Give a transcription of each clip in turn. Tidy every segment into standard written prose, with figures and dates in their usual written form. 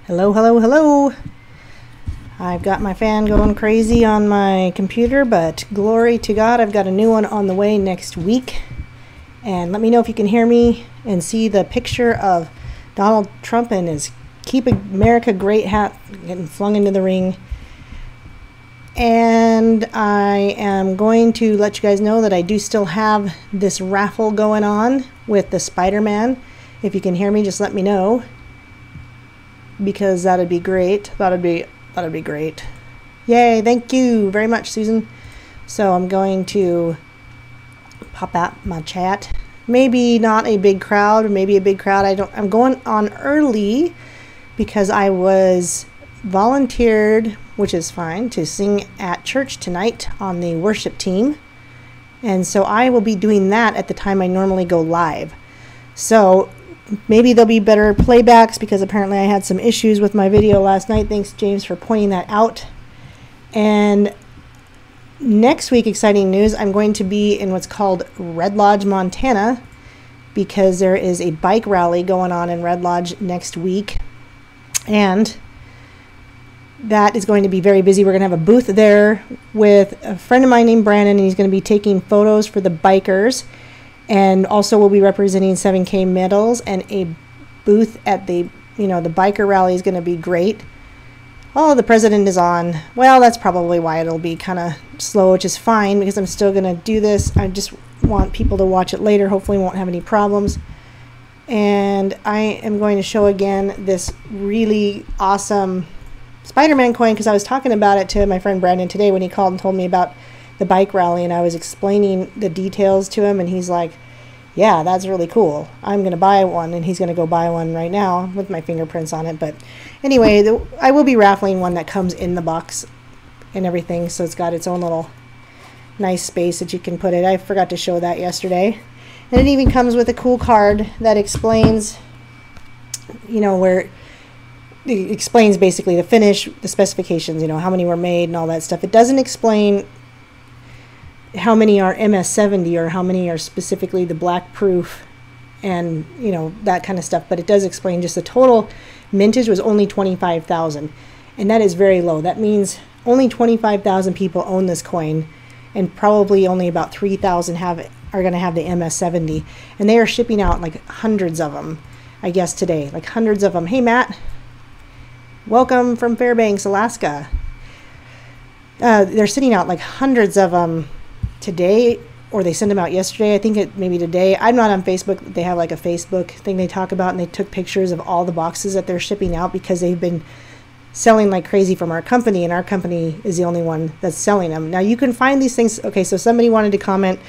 Hello, hello, hello. I've got my fan going crazy on my computer, but glory to God, I've got a new one on the way next week. And let me know if you can hear me and see the picture of Donald Trump and his Keep America Great hat getting flung into the ring. And I am going to let you guys know that I do still have this raffle going on with the Spider-Man. If you can hear me, just let me know, because that'd be great. That'd be great. Yay, thank you very much, Susan. So I'm going to pop out my chat. Maybe not a big crowd, maybe a big crowd. I'm going on early because I was volunteered, which is fine, to sing at church tonight on the worship team. And so I will be doing that at the time I normally go live. So maybe there'll be better playbacks, because apparently I had some issues with my video last night. Thanks, James, for pointing that out. And next week, exciting news, I'm going to be in what's called Red Lodge, Montana, because there is a bike rally going on in Red Lodge next week. And that is going to be very busy. We're going to have a booth there with a friend of mine named Brandon, and he's going to be taking photos for the bikers. And also we'll be representing 7K medals, and a booth at the biker rally is going to be great. Oh, the president is on. Well, that's probably why it'll be kind of slow, which is fine, because I'm still going to do this. I just want people to watch it later. Hopefully won't have any problems. And I am going to show again this really awesome Spider-Man coin, because I was talking about it to my friend Brandon today when he called and told me about the bike rally, and I was explaining the details to him, and he's like, yeah, that's really cool. I'm going to buy one, and he's going to go buy one right now with my fingerprints on it. But anyway, I will be raffling one that comes in the box and everything, so it's got its own little nice space that you can put it. I forgot to show that yesterday. And it even comes with a cool card that explains, where it explains basically the finish, the specifications, how many were made and all that stuff. It doesn't explain how many are MS-70 or how many are specifically the black proof and that kind of stuff, but it does explain just the total mintage was only 25,000, and that is very low. That means only 25,000 people own this coin, and probably only about 3,000 are going to have the MS-70, and they are shipping out like hundreds of them, I guess, today, like hundreds of them. Hey Matt, welcome from Fairbanks, Alaska. They're sending out like hundreds of them today, or they sent them out yesterday. I think it maybe today. I'm not on Facebook. They have like a Facebook thing they talk about, and they took pictures of all the boxes that they're shipping out, because they've been selling like crazy from our company, and our company is the only one that's selling them. Now you can find these things. Okay, so somebody wanted to comment,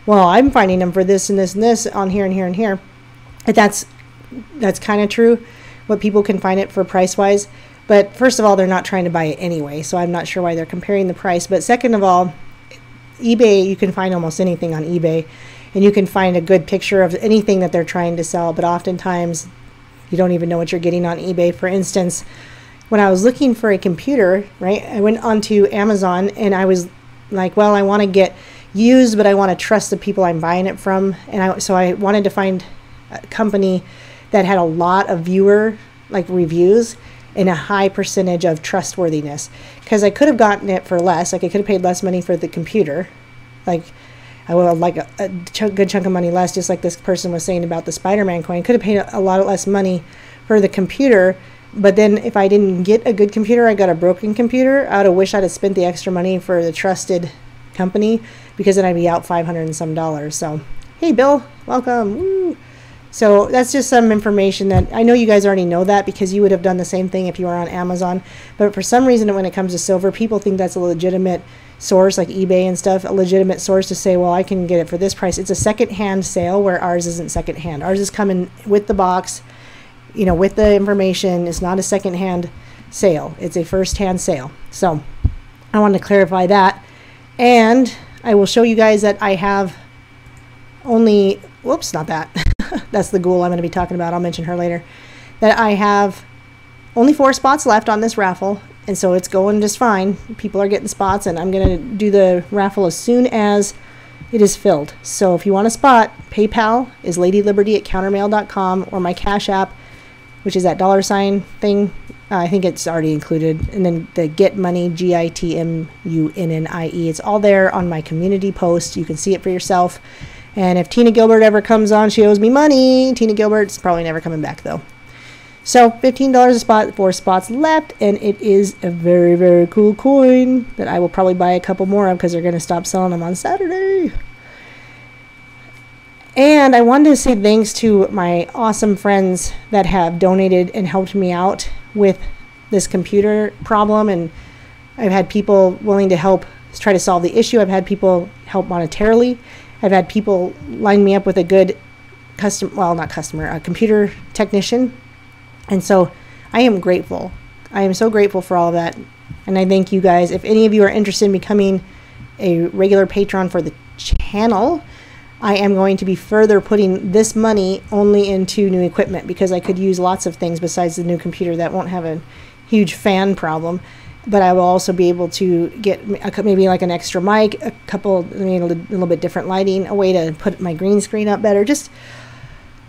well, I'm finding them for this and this and this on here and here and here. But that's kind of true, what people can find it for price wise. But first of all, they're not trying to buy it anyway, so I'm not sure why they're comparing the price. But second of all, eBay, you can find almost anything on eBay, and you can find a good picture of anything that they're trying to sell, but oftentimes you don't even know what you're getting on eBay. For instance, when I was looking for a computer, right, I went onto Amazon, and I was like, well, I want to get used, but I want to trust the people I'm buying it from, and so I wanted to find a company that had a lot of viewer reviews and a high percentage of trustworthiness, because I could have gotten it for less. Like, I could have paid less money for the computer, like I would like a good chunk of money less, just like this person was saying about the Spider-Man coin. Could have paid a lot less money for the computer, but then if I didn't get a good computer, I got a broken computer, I would have wished I'd have spent the extra money for the trusted company, because then I'd be out $500 and some dollars. So hey Bill, welcome. Woo. So that's just some information that I know you guys already know, that because you would have done the same thing if you were on Amazon. But for some reason, when it comes to silver, people think that's a legitimate source, like eBay and stuff, a legitimate source to say, well, I can get it for this price. It's a second-hand sale, where ours isn't second-hand. Ours is coming with the box, with the information. It's not a second-hand sale. It's a first-hand sale. So I wanted to clarify that. And I will show you guys that I have only, whoops, not that. That's the ghoul I'm going to be talking about. I'll mention her later. That I have only 4 spots left on this raffle, and so it's going just fine. People are getting spots, and I'm going to do the raffle as soon as it is filled. So if you want a spot, PayPal is ladyliberty@countermail.com, or my Cash App, which is that $ thing I think it's already included. And then the Gitmunnie, Gitmunnie. It's all there on my community post. You can see it for yourself. And if Tina Gilbert ever comes on, she owes me money. Tina Gilbert's probably never coming back, though. So $15 a spot, 4 spots left, and it is a very, very cool coin that I will probably buy a couple more of because they're going to stop selling them on Saturday. And I wanted to say thanks to my awesome friends that have donated and helped me out with this computer problem. And I've had people willing to help try to solve the issue. I've had people help monetarily. I've had people line me up with a good computer technician. And so I am grateful. I am so grateful for all of that. And I thank you guys. If any of you are interested in becoming a regular patron for the channel, I am going to be further putting this money only into new equipment because I could use lots of things besides the new computer that won't have a huge fan problem. But I will also be able to get maybe like an extra mic, a little bit different lighting, a way to put my green screen up better. Just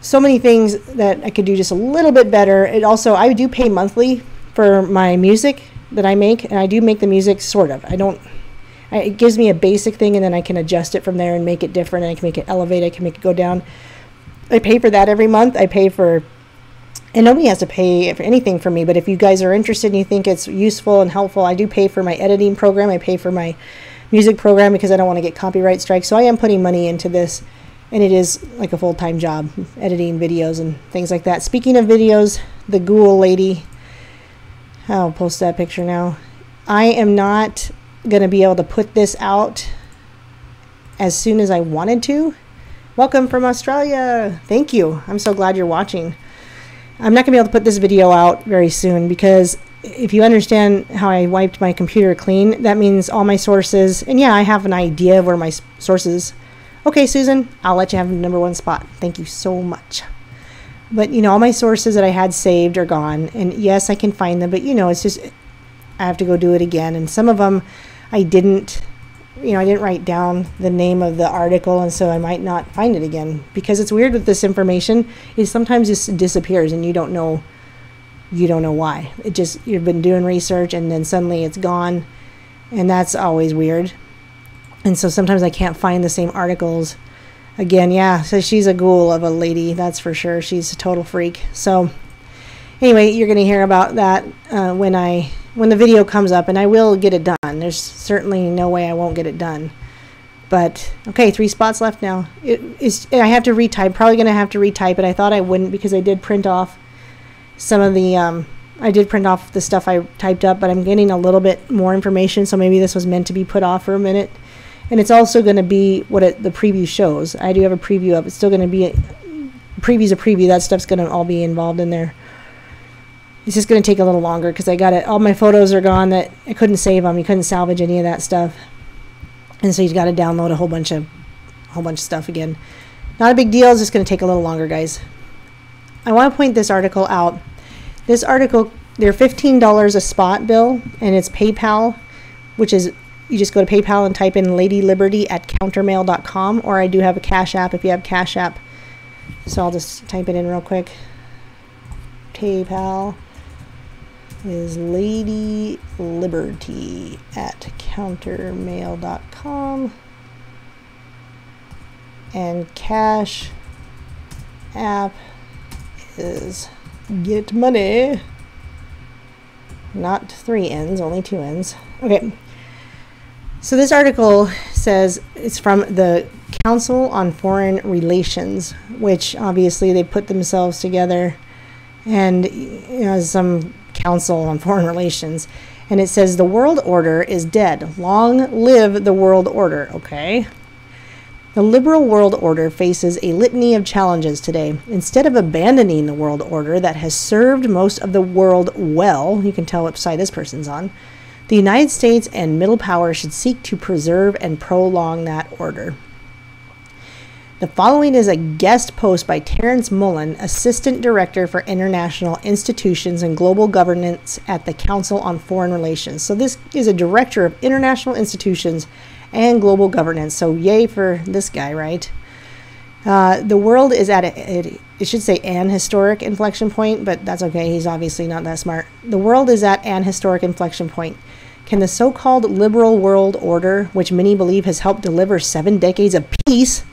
so many things that I could do just a little bit better. It also, I do pay monthly for my music that I make, and I do make the music sort of. It gives me a basic thing, and then I can adjust it from there and make it different, and I can make it elevate, I can make it go down. I pay for that every month. I pay for, and nobody has to pay for anything for me, but if you guys are interested and you think it's useful and helpful, I do pay for my editing program. I pay for my music program because I don't want to get copyright strikes. So I am putting money into this. And it is like a full-time job, editing videos and things like that. Speaking of videos, the ghoul lady, I'll post that picture now. I am not going to be able to put this out as soon as I wanted to. Welcome from Australia. Thank you. I'm so glad you're watching. I'm not going to be able to put this video out very soon because if you understand how I wiped my computer clean, that means all my sources, and yeah, I have an idea of where my sources. Okay, Susan, I'll let you have the #1 spot. Thank you so much. But, all my sources that I had saved are gone. And yes, I can find them, but, it's just, I have to go do it again. And some of them I didn't write down the name of the article, and so I might not find it again. Because it's weird with this information, it sometimes just disappears and you don't know why. You've been doing research and then suddenly it's gone. And that's always weird. And so sometimes I can't find the same articles again. Yeah, so she's a ghoul of a lady, that's for sure. She's a total freak. So anyway, you're going to hear about that when the video comes up, and I will get it done. There's certainly no way I won't get it done. But okay, 3 spots left now. I have to retype. Probably going to have to retype it. I thought I wouldn't because I did print off some of the I did print off the stuff I typed up, but I'm getting a little bit more information, so maybe this was meant to be put off for a minute. And it's also going to be what the preview shows. I do have a preview up. It's still going to be preview's a preview. That stuff's going to all be involved in there. It's just going to take a little longer because I got it. All my photos are gone that I couldn't save them. You couldn't salvage any of that stuff, and so you got to download a whole bunch of stuff again. Not a big deal. It's just going to take a little longer, guys. I want to point this article out. This article, they're $15 a spot, Bill, and it's PayPal, which is. You just go to PayPal and type in ladyliberty@countermail.com, or I do have a Cash App if you have Cash App. So I'll just type it in real quick. PayPal is ladyliberty@countermail.com, and Cash App is Gitmunnie. Not 3 N's, only 2 N's. Okay. So this article says it's from the Council on Foreign Relations, which obviously they put themselves together and some council on foreign relations. And it says the world order is dead. Long live the world order. Okay. The liberal world order faces a litany of challenges today. Instead of abandoning the world order that has served most of the world well, you can tell what side this person's on, the United States and middle power should seek to preserve and prolong that order. The following is a guest post by Terrence Mullen, Assistant Director for International Institutions and Global Governance at the Council on Foreign Relations. So this is a Director of International Institutions and Global Governance. So yay for this guy, right? The world is at it should say an historic inflection point, but that's okay. He's obviously not that smart. The world is at an historic inflection point. Can the so-called liberal world order, which many believe has helped deliver 7 decades of peace,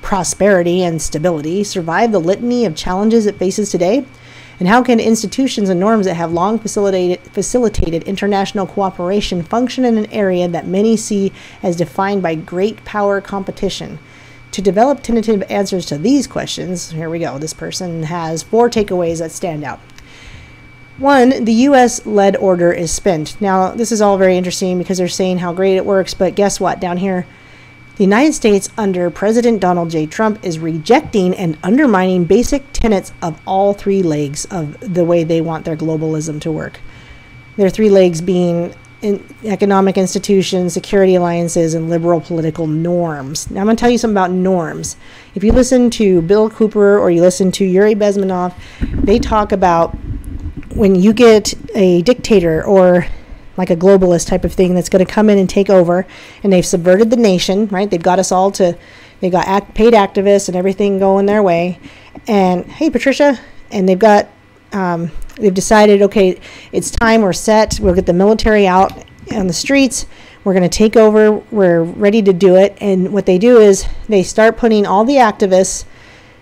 prosperity, and stability, survive the litany of challenges it faces today? And how can institutions and norms that have long facilitated international cooperation function in an area that many see as defined by great power competition? To develop tentative answers to these questions, here we go. This person has 4 takeaways that stand out. 1, the U.S.-led order is spent. Now, this is all very interesting because they're saying how great it works, but guess what? Down here, the United States under President Donald J. Trump is rejecting and undermining basic tenets of all 3 legs of the way they want their globalism to work. Their 3 legs being economic institutions, security alliances, and liberal political norms. Now, I'm going to tell you something about norms. If you listen to Bill Cooper or you listen to Yuri Bezmenov, they talk about when you get a dictator or like a globalist type of thing that's going to come in and take over, and they've subverted the nation, right? They've got us all they got paid activists and everything going their way. And hey, Patricia, and they've decided, okay, it's time, we're set, we'll get the military out on the streets, we're going to take over, we're ready to do it. And what they do is they start putting all the activists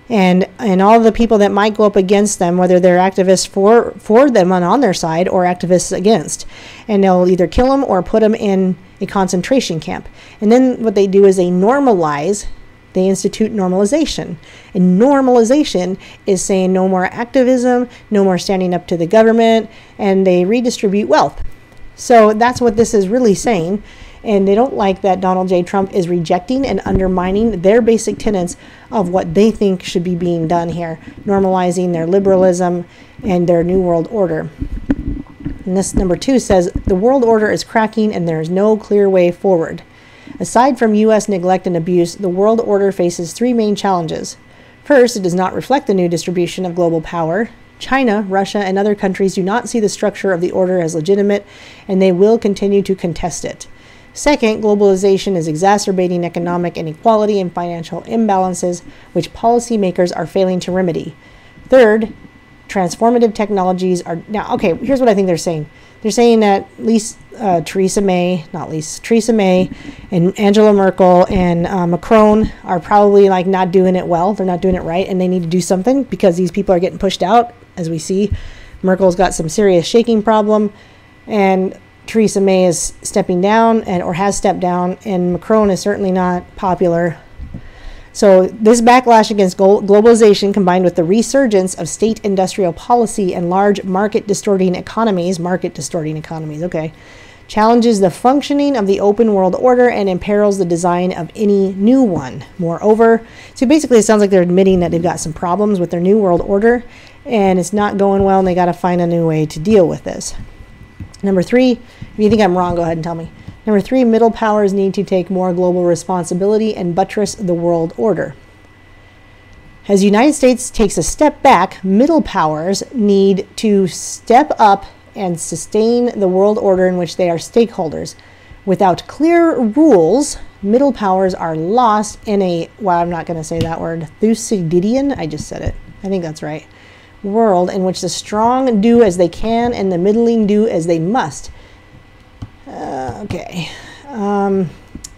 and all the people that might go up against them, whether they're activists for them on their side or activists against, and they'll either kill them or put them in a concentration camp. And then what they do is they institute normalization. And normalization is saying no more activism, no more standing up to the government, and they redistribute wealth. So that's what this is really saying. And they don't like that Donald J. Trump is rejecting and undermining their basic tenets of what they think should be being done here, normalizing their liberalism and their new world order. And this number 2 says, the world order is cracking and there is no clear way forward. Aside from U.S. neglect and abuse, the world order faces 3 main challenges. First, it does not reflect the new distribution of global power. China, Russia, and other countries do not see the structure of the order as legitimate, and they will continue to contest it. Second, globalization is exacerbating economic inequality and financial imbalances, which policymakers are failing to remedy. Third, transformative technologies are... Now, okay, here's what I think they're saying. They're saying that Theresa May and Angela Merkel and Macron are probably like not doing it well. They're not doing it right, and they need to do something because these people are getting pushed out, as we see. Merkel's got some serious shaking problem, and Theresa May is stepping down or has stepped down, and Macron is certainly not popular. So this backlash against globalization, combined with the resurgence of state industrial policy and large market distorting economies, okay, challenges the functioning of the open world order and imperils the design of any new one. Moreover, so basically it sounds like they're admitting that they've got some problems with their new world order and it's not going well and they got to find a new way to deal with this. Number 3, if you think I'm wrong, go ahead and tell me. Number 3, middle powers need to take more global responsibility and buttress the world order. As the United States takes a step back, middle powers need to step up and sustain the world order in which they are stakeholders. Without clear rules, middle powers are lost in a, well, I'm not going to say that word, Thucydidean, I just said it, I think that's right, world in which the strong do as they can and the middling do as they must.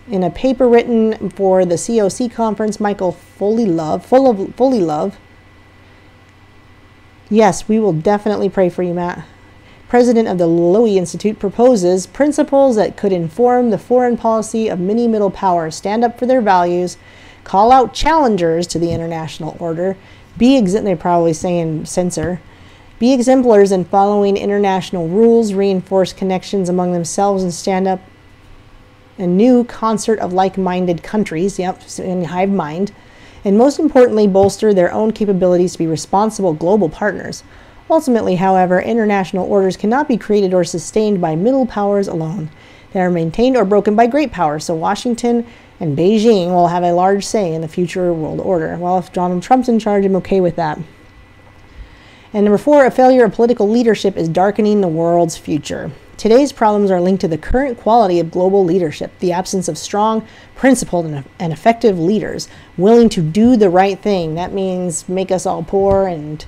In a paper written for the COC conference, Michael Foley-Love, yes, we will definitely pray for you, Matt, president of the Lowy Institute, proposes principles that could inform the foreign policy of many middle powers, stand up for their values, call out challengers to the international order, they're probably saying censor, be exemplars in following international rules, reinforce connections among themselves, and stand up a new concert of like-minded countries, in hive mind, and most importantly, bolster their own capabilities to be responsible global partners. Ultimately, however, international orders cannot be created or sustained by middle powers alone. They are maintained or broken by great powers, so Washington and Beijing will have a large say in the future world order. Well, if Donald Trump's in charge, I'm okay with that. And number 4, a failure of political leadership is darkening the world's future. Today's problems are linked to the current quality of global leadership, the absence of strong, principled, and effective leaders willing to do the right thing. That means make us all poor and,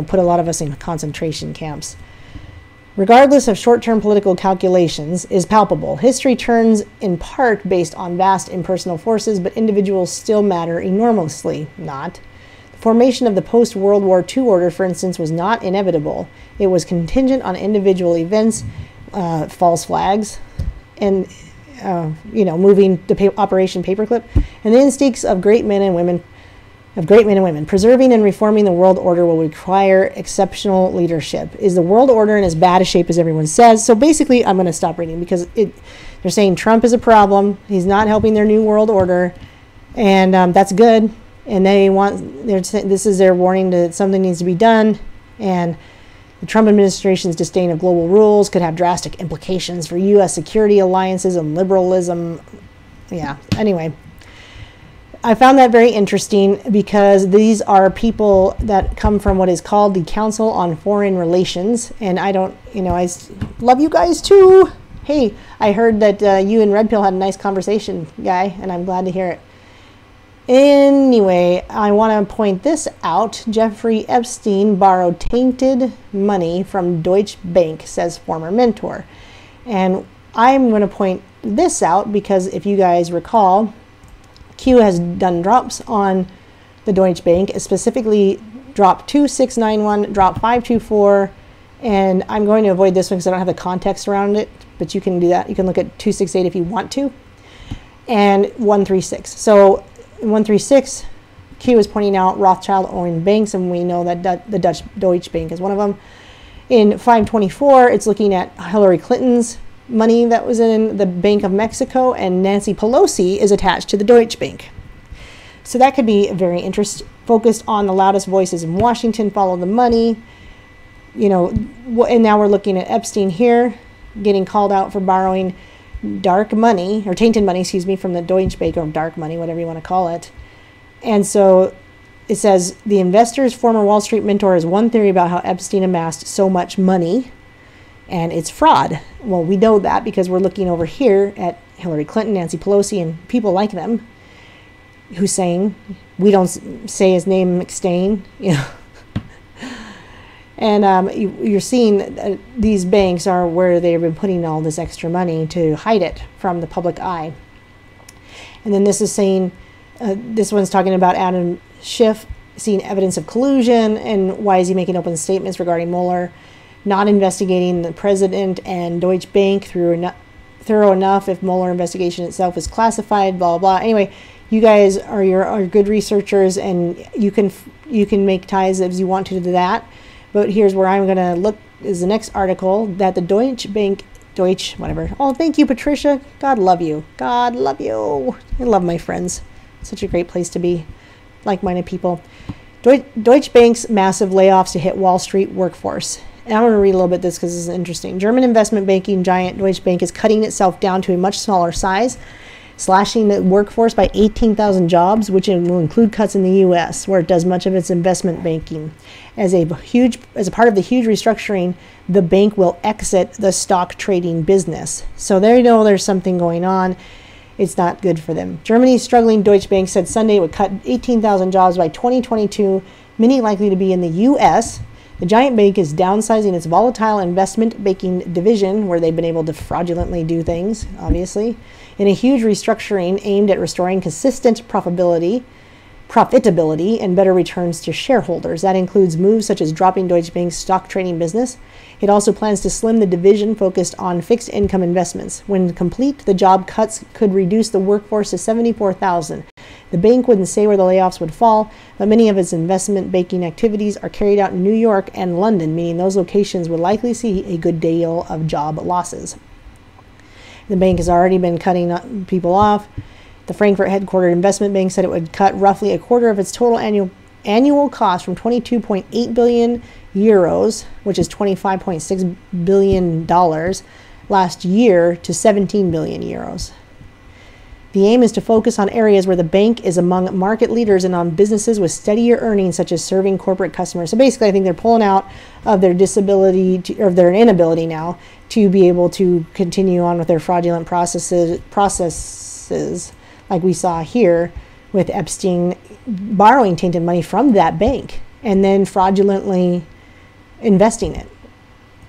put a lot of us in concentration camps. Regardless of short-term political calculations, is palpable. History turns in part based on vast impersonal forces, but individuals still matter enormously. Not. The formation of the post-World War II order, for instance, was not inevitable. It was contingent on individual events, false flags, and moving the Operation Paperclip, and the instincts of great men and women. Preserving and reforming the world order will require exceptional leadership. Is the world order in as bad a shape as everyone says? So basically, I'm going to stop reading because they're saying Trump is a problem. He's not helping their new world order, and that's good. And this is their warning that something needs to be done. And the Trump administration's disdain of global rules could have drastic implications for U.S. security alliances and liberalism. Yeah. Anyway. I found that very interesting because these are people that come from what is called the Council on Foreign Relations. And I love you guys too. Hey, I heard that you and Red Pill had a nice conversation, guy, and I'm glad to hear it. Anyway, I want to point this out. Jeffrey Epstein borrowed tainted money from Deutsche Bank, says former mentor. And I'm going to point this out because if you guys recall, Q has done drops on the Deutsche Bank, specifically drop 2691, drop 524, and I'm going to avoid this one because I don't have the context around it, but you can do that. You can look at 268 if you want to, and 136. So 136, Q is pointing out Rothschild-owned banks, and we know that the Deutsche Bank is one of them. In 524, it's looking at Hillary Clinton's money that was in the Bank of Mexico, and Nancy Pelosi is attached to the Deutsche Bank. So that could be very interesting. Focused on the loudest voices in Washington, follow the money. And now we're looking at Epstein here, getting called out for borrowing dark money, or tainted money, from the Deutsche Bank, or dark money, whatever you want to call it. And so it says, the investor's former Wall Street mentor has one theory about how Epstein amassed so much money, and it's fraud. Well, we know that because we're looking over here at Hillary Clinton, Nancy Pelosi, and people like them who's saying, we don't say his name, McStain, And you're seeing these banks are where they've been putting all this extra money to hide it from the public eye. And then this is saying, this one's talking about Adam Schiff seeing evidence of collusion, and why is he making open statements regarding Mueller not investigating the president and Deutsche Bank thorough enough if Mueller investigation itself is classified, blah, blah, blah. Anyway, you guys are good researchers, and you can make ties as you want to that. But here's where I'm going to look, is the next article, that the Deutsche Bank, whatever. Oh, thank you, Patricia. God love you. God love you. I love my friends. Such a great place to be. Like-minded people. Deutsche Bank's massive layoffs to hit Wall Street workforce. And I'm going to read a little bit of this because this is interesting. German investment banking giant Deutsche Bank is cutting itself down to a much smaller size, slashing the workforce by 18,000 jobs, which will include cuts in the U.S., where it does much of its investment banking. As a part of the huge restructuring, the bank will exit the stock trading business. So there you know there's something going on. It's not good for them. Germany's struggling Deutsche Bank said Sunday it would cut 18,000 jobs by 2022, many likely to be in the U.S. The giant bank is downsizing its volatile investment banking division, where they've been able to fraudulently do things, obviously, in a huge restructuring aimed at restoring consistent profitability, and better returns to shareholders. That includes moves such as dropping Deutsche Bank's stock trading business. It also plans to slim the division focused on fixed income investments. When complete, the job cuts could reduce the workforce to 74,000. The bank wouldn't say where the layoffs would fall, but many of its investment banking activities are carried out in New York and London, meaning those locations would likely see a good deal of job losses. The bank has already been cutting people off. The Frankfurt headquartered investment bank said it would cut roughly a quarter of its total annual cost from 22.8 billion euros, which is $25.6 billion last year, to 17 billion euros. The aim is to focus on areas where the bank is among market leaders and on businesses with steadier earnings, such as serving corporate customers. So basically, I think they're pulling out of their disability or their inability now to be able to continue on with their fraudulent processes like we saw here with Epstein borrowing tainted money from that bank and then fraudulently investing it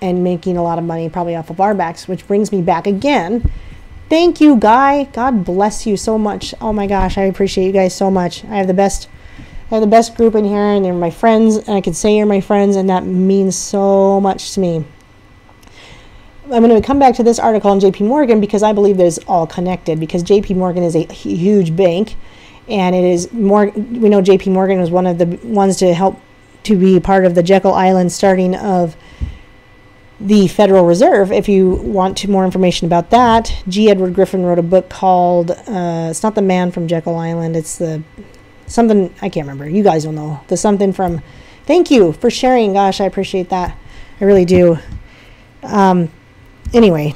and making a lot of money probably off of our backs, which brings me back again. Thank you, Guy. God bless you so much. Oh my gosh, I appreciate you guys so much. I have the best group in here, and they're my friends, and I can say you're my friends, and that means so much to me. I'm going to come back to this article on JP Morgan because I believe that it's all connected, because JP Morgan is a huge bank, and it is more, we know JP Morgan was one of the ones to help to be part of the Jekyll Island starting of the Federal Reserve. If you want more information about that, G. Edward Griffin wrote a book called, it's not The Man from Jekyll Island, it's the something, I can't remember. You guys will know. The something from, thank you for sharing. Gosh, I appreciate that. I really do. Anyway,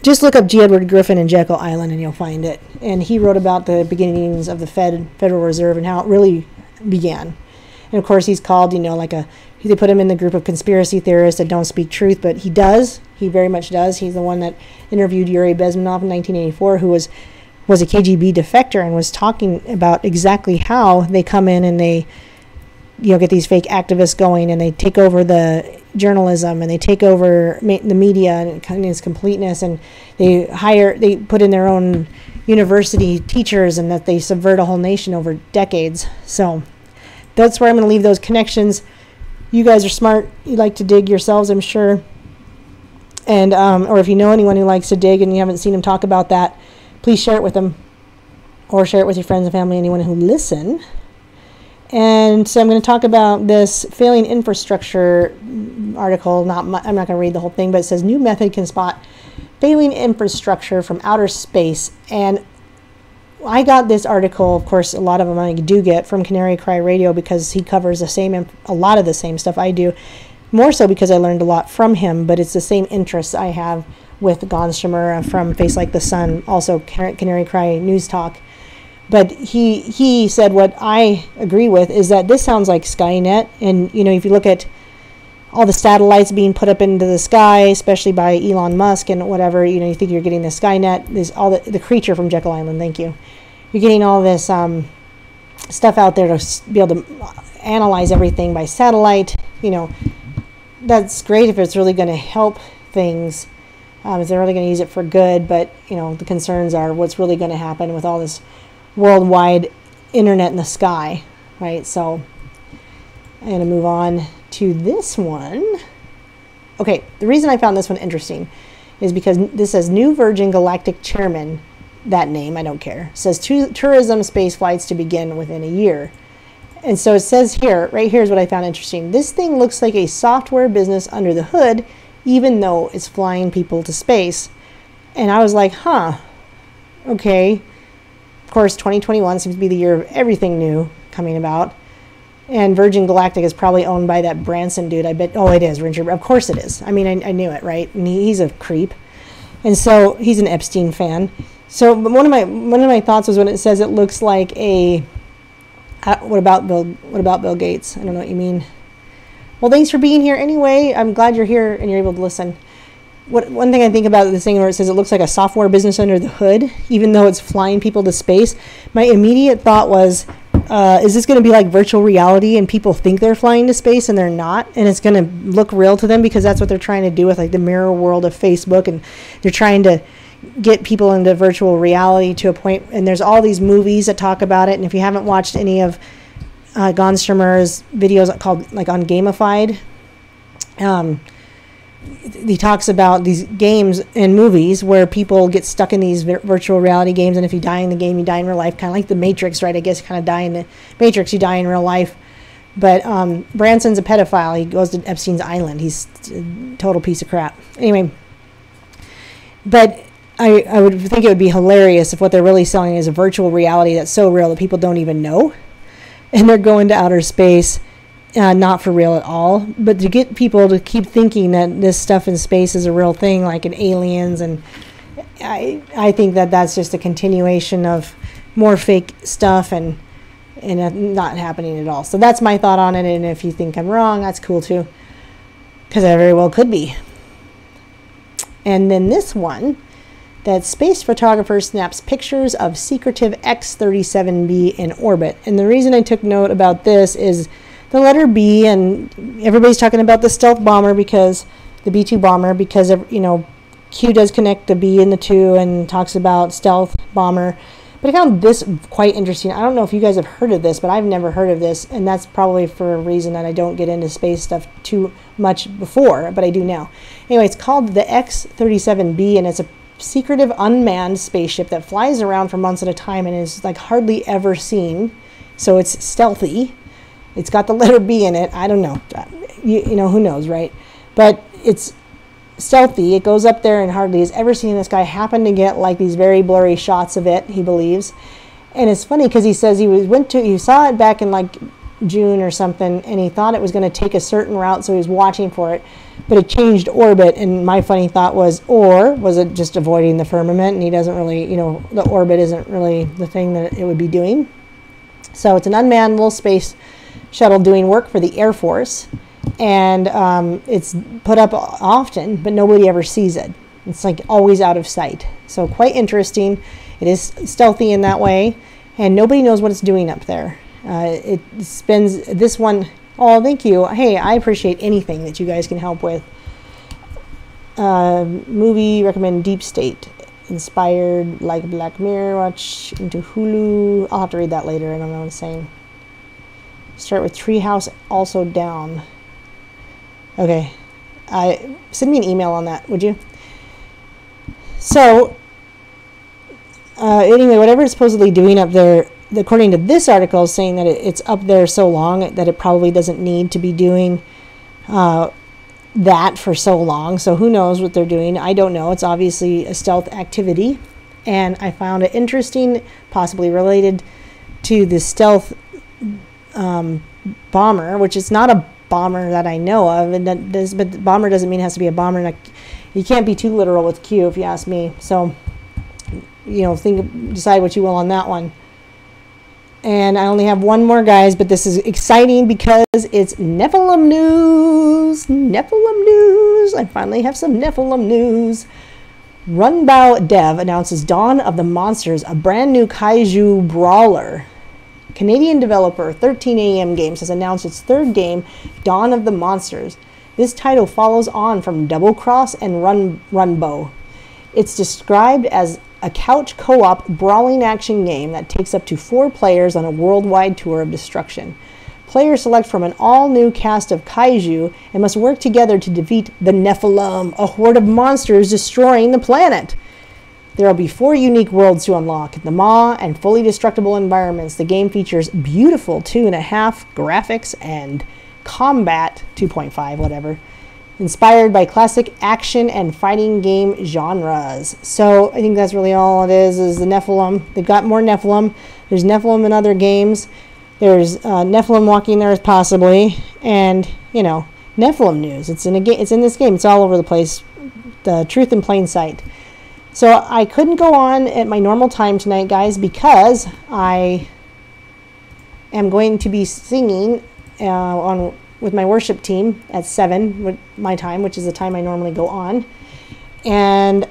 just look up G. Edward Griffin and Jekyll Island and you'll find it. And he wrote about the beginnings of the Federal Reserve and how it really began. And of course, he's called, they put him in the group of conspiracy theorists that don't speak truth, but he does. He very much does. He's the one that interviewed Yuri Bezmenov in 1984, who was a KGB defector and was talking about exactly how they come in and they, get these fake activists going and they take over the journalism and they take over the media and its completeness, and they put in their own university teachers, and that they subvert a whole nation over decades. So that's where I'm going to leave those connections. You guys are smart. You like to dig yourselves, I'm sure. And or if you know anyone who likes to dig and you haven't seen them talk about that, please share it with them, or share it with your friends and family, anyone who listen. And so I'm going to talk about this failing infrastructure article. I'm not going to read the whole thing, but it says new method can spot failing infrastructure from outer space. And I got this article, of course, a lot of them I do get from Canary Cry Radio, because he covers a lot of the same stuff I do. More so because I learned a lot from him, but it's the same interests I have with Gonstemer from Face Like the Sun, also Canary Cry News Talk. But he said what I agree with is that this sounds like Skynet. And, if you look at all the satellites being put up into the sky, especially by Elon Musk and whatever, you think you're getting the Skynet. There's all the creature from Jekyll Island, thank you. You're getting all this stuff out there to be able to analyze everything by satellite. That's great if it's really going to help things. If they're really going to use it for good. But, the concerns are what's really going to happen with all this worldwide internet in the sky, right? So I'm going to move on to this one. Okay, the reason I found this one interesting is because this says New Virgin Galactic Chairman, that name, I don't care, says tourism space flights to begin within a year. And so it says here, right here is what I found interesting. This thing looks like a software business under the hood, even though it's flying people to space. And I was like, okay. Of course, 2021 seems to be the year of everything new coming about. And Virgin Galactic is probably owned by that Branson dude. I bet. Oh, it is, Richard. Of course it is. I mean, I knew it, right? And he's a creep. And so he's an Epstein fan. So but one of my thoughts was when it says it looks like a what about Bill Gates? I don't know what you mean. Well, thanks for being here anyway. I'm glad you're here and you're able to listen. One thing I think about this thing where it says it looks like a software business under the hood, even though it's flying people to space, my immediate thought was, is this going to be like virtual reality and people think they're flying to space and they're not, and it's going to look real to them because that's what they're trying to do with like the mirror world of Facebook, and they're trying to get people into virtual reality to a point, and there's all these movies that talk about it. And if you haven't watched any of Gonstemer's videos called like on Gamified, he talks about these games and movies where people get stuck in these virtual reality games, and if you die in the game, you die in real life, kind of like the Matrix, right? I guess you kind of die in the Matrix, you die in real life. But Branson's a pedophile. He goes to Epstein's island. He's a total piece of crap. Anyway, but I would think it would be hilarious if what they're really selling is a virtual reality that's so real that people don't even know, and they're going to outer space. Not for real at all, but to get people to keep thinking that this stuff in space is a real thing, like in Aliens and I think that that's just a continuation of more fake stuff and not happening at all. So that's my thought on it, and if you think I'm wrong, that's cool too, because I very well could be. And then this one, that space photographer snaps pictures of secretive X-37B in orbit. And the reason I took note about this is the letter B, and everybody's talking about the stealth bomber, because the B-2 bomber, because, you know, Q does connect the B and the 2 and talks about stealth bomber. But I found this quite interesting. I don't know if you guys have heard of this, but I've never heard of this, and that's probably for a reason that I don't get into space stuff too much before, but I do now. Anyway, it's called the X-37B, and it's a secretive unmanned spaceship that flies around for months at a time and is like hardly ever seen. So it's stealthy. It's got the letter B in it. I don't know. You know, who knows, right? But it's stealthy. It goes up there and hardly is ever seen. This guy happened to get like these very blurry shots of it, he believes. And it's funny because he says he saw it back in like June or something, and he thought it was going to take a certain route, so he was watching for it, but it changed orbit. And my funny thought was, or was it just avoiding the firmament, and he doesn't really, you know, the orbit isn't really the thing that it would be doing. So it's an unmanned little space shuttle doing work for the Air Force, and it's put up often, but nobody ever sees it. It's like always out of sight. So quite interesting. It is stealthy in that way, and nobody knows what it's doing up there. It spends this one. Oh, thank you. Hey, I appreciate anything that you guys can help with. Movie recommend Deep State, inspired like Black Mirror. Watch into Hulu. I'll have to read that later. I don't know what I'm saying. Start with Treehouse, also down. Okay, send me an email on that, would you? So anyway, whatever it's supposedly doing up there, according to this article, is saying that it's up there so long that it probably doesn't need to be doing that for so long. So who knows what they're doing? I don't know. It's obviously a stealth activity, and I found it interesting, possibly related to the stealth bomber, which is not a bomber that I know of, and but bomber doesn't mean it has to be a bomber. And you can't be too literal with Q, if you ask me. So, you know, decide what you will on that one. And I only have one more, guys, but this is exciting because it's Nephilim news. Nephilim news. I finally have some Nephilim news. Runbow Dev announces Dawn of the Monsters, a brand new kaiju brawler. Canadian developer 13am Games has announced its third game, Dawn of the Monsters. This title follows on from Double Cross and Runbow. It's described as a couch co-op brawling action game that takes up to 4 players on a worldwide tour of destruction. Players select from an all-new cast of kaiju and must work together to defeat the Nephilim, a horde of monsters destroying the planet. There will be 4 unique worlds to unlock, the Maw and fully destructible environments. The game features beautiful 2.5 graphics and combat 2.5, whatever, inspired by classic action and fighting game genres. So I think that's really all it is the Nephilim. They've got more Nephilim. There's Nephilim in other games. There's Nephilim walking the earth possibly, and you know, Nephilim news. It's in a game. It's in this game. It's all over the place. The truth in plain sight. So I couldn't go on at my normal time tonight, guys, because I am going to be singing with my worship team at 7 with my time, which is the time I normally go on. And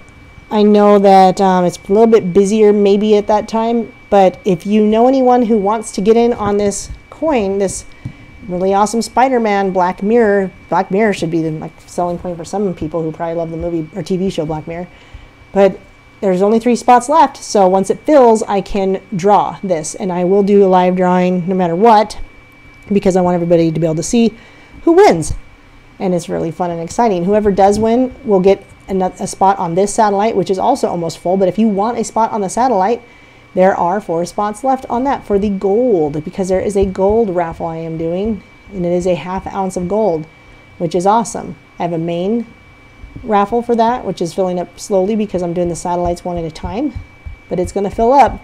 I know that it's a little bit busier maybe at that time, but if you know anyone who wants to get in on this coin, this really awesome Spider-Man Black Mirror should be the like selling point for some people who probably love the movie or TV show Black Mirror. But there's only 3 spots left, so once it fills, I can draw this. And I will do a live drawing no matter what, because I want everybody to be able to see who wins. And it's really fun and exciting. Whoever does win will get a spot on this satellite, which is also almost full. But if you want a spot on the satellite, there are 4 spots left on that for the gold, because there is a gold raffle I am doing, and it is a 1/2 ounce of gold, which is awesome. I have a main raffle for that, which is filling up slowly because I'm doing the satellites one at a time, but it's going to fill up,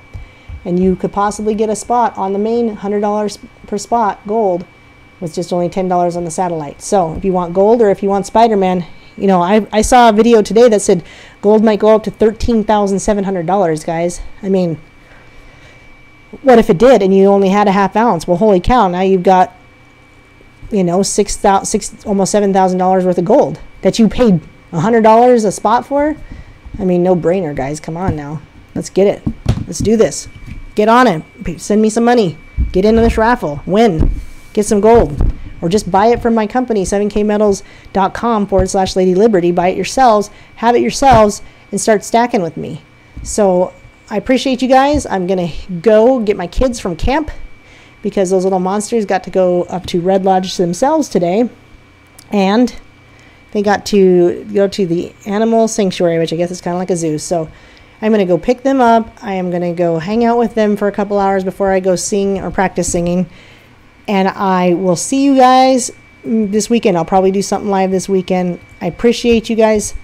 and you could possibly get a spot on the main $100 per spot gold with just only $10 on the satellite. So if you want gold or if you want Spider-Man, You know, I saw a video today that said gold might go up to $13,700, guys. I mean, what if it did and you only had a half ounce? Well, holy cow, now you've got, you know, almost $7,000 worth of gold that you paid $100 a spot for. I mean, no brainer, guys. Come on now. Let's get it. Let's do this. Get on it. Send me some money. Get into this raffle. Win. Get some gold. Or just buy it from my company, 7kmetals.com/Lady Liberty. Buy it yourselves. Have it yourselves and start stacking with me. So I appreciate you guys. I'm going to go get my kids from camp because those little monsters got to go up to Red Lodge themselves today. And they got to go to the animal sanctuary, which I guess is kind of like a zoo. So I'm going to go pick them up. I am going to go hang out with them for a couple hours before I go sing or practice singing. And I will see you guys this weekend. I'll probably do something live this weekend. I appreciate you guys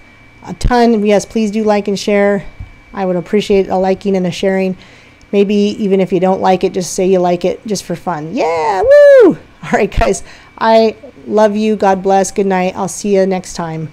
a ton. Yes, please do like and share. I would appreciate a liking and a sharing. Maybe even if you don't like it, just say you like it just for fun. Yeah, woo! All right, guys. I love you. God bless. Good night. I'll see you next time.